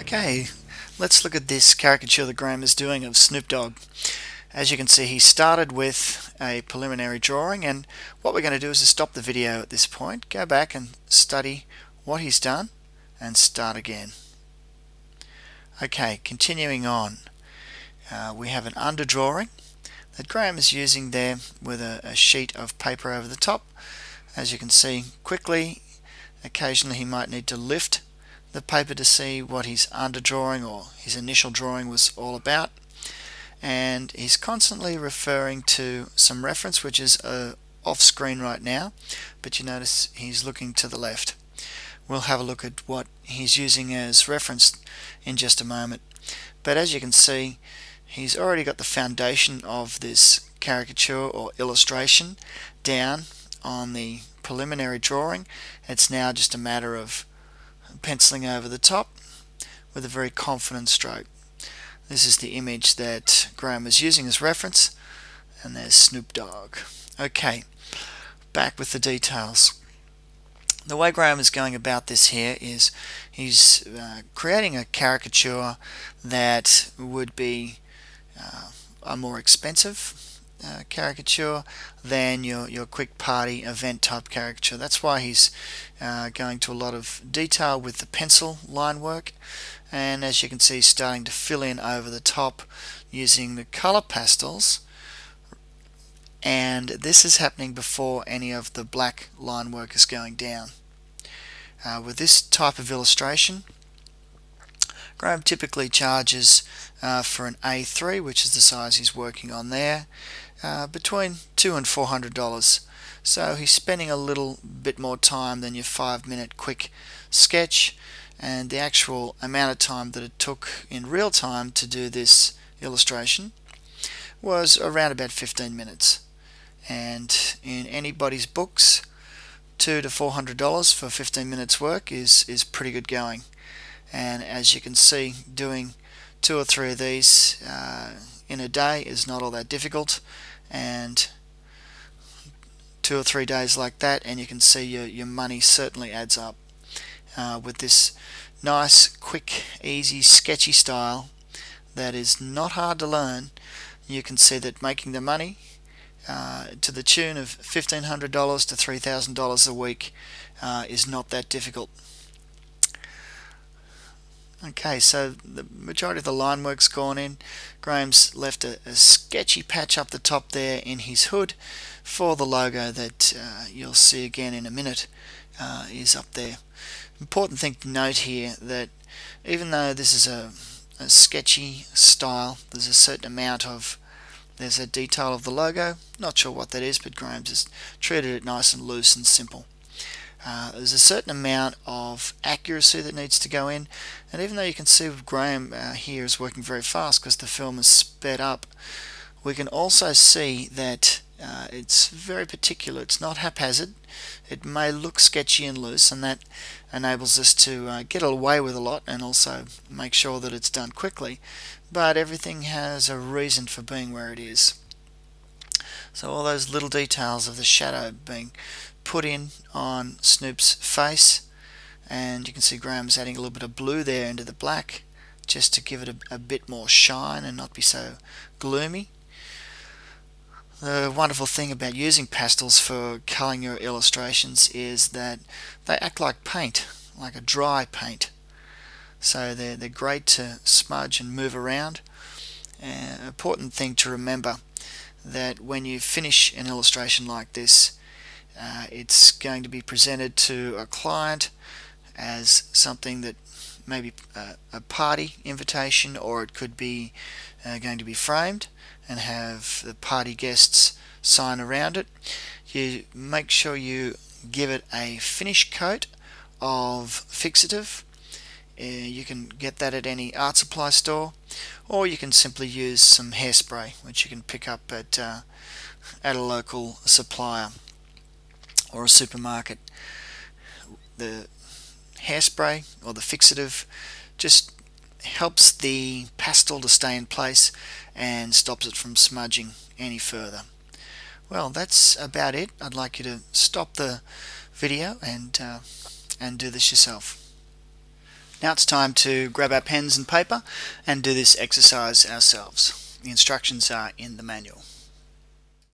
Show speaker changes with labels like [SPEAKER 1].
[SPEAKER 1] Okay, let's look at this caricature that Graham is doing of Snoop Dogg. As you can see, he started with a preliminary drawing, and what we're going to do is to stop the video at this point, go back and study what he's done, and start again. Okay, continuing on, we have an underdrawing that Graham is using there with a sheet of paper over the top. As you can see quickly, occasionally he might need to lift the paper to see what his underdrawing or his initial drawing was all about, and he's constantly referring to some reference which is off screen right now, but you notice he's looking to the left. We'll have a look at what he's using as reference in just a moment, but as you can see, he's already got the foundation of this caricature or illustration down on the preliminary drawing. It's now just a matter of penciling over the top with a very confident stroke. This is the image that Graham is using as reference, and there's Snoop Dogg. Okay, back with the details. The way Graham is going about this here is he's creating a caricature that would be a more expensive caricature than your quick party event type caricature. That's why he's going to a lot of detail with the pencil line work, and as you can see, starting to fill in over the top using the color pastels, and this is happening before any of the black line work is going down. With this type of illustration, Graham typically charges for an A3, which is the size he's working on there, between $200 and $400. So he's spending a little bit more time than your 5-minute quick sketch, and the actual amount of time that it took in real time to do this illustration was around about 15 minutes. And in anybody's books, $200 to $400 for 15 minutes work is pretty good going. And as you can see, doing 2 or 3 of these in a day is not all that difficult, and 2 or 3 days like that and you can see your money certainly adds up. With this nice, quick, easy, sketchy style that is not hard to learn, you can see that making the money to the tune of $1,500 to $3,000 a week is not that difficult. Okay, so the majority of the line work's gone in. Graham's left a sketchy patch up the top there in his hood for the logo that you'll see again in a minute is up there. Important thing to note here that even though this is a sketchy style, there's a certain amount of there's a detail of the logo. Not sure what that is, but Graham's just treated it nice and loose and simple. There's a certain amount of accuracy that needs to go in, and even though you can see Graham here is working very fast because the film is sped up, we can also see that it's very particular. It's not haphazard. It may look sketchy and loose, and that enables us to get away with a lot and also make sure that it's done quickly, but everything has a reason for being where it is. So all those little details of the shadow being put in on Snoop's face, and you can see Graham's adding a little bit of blue there into the black just to give it a bit more shine and not be so gloomy. The wonderful thing about using pastels for colouring your illustrations is that they act like paint, like a dry paint. So they're great to smudge and move around. Important thing to remember that when you finish an illustration like this, it's going to be presented to a client as something that maybe a party invitation, or it could be going to be framed and have the party guests sign around it. You make sure you give it a finish coat of fixative. You can get that at any art supply store, or you can simply use some hairspray which you can pick up at a local supplier or a supermarket. The hairspray or the fixative just helps the pastel to stay in place and stops it from smudging any further. Well, that's about it. I'd like you to stop the video and do this yourself. Now it's time to grab our pens and paper and do this exercise ourselves. The instructions are in the manual.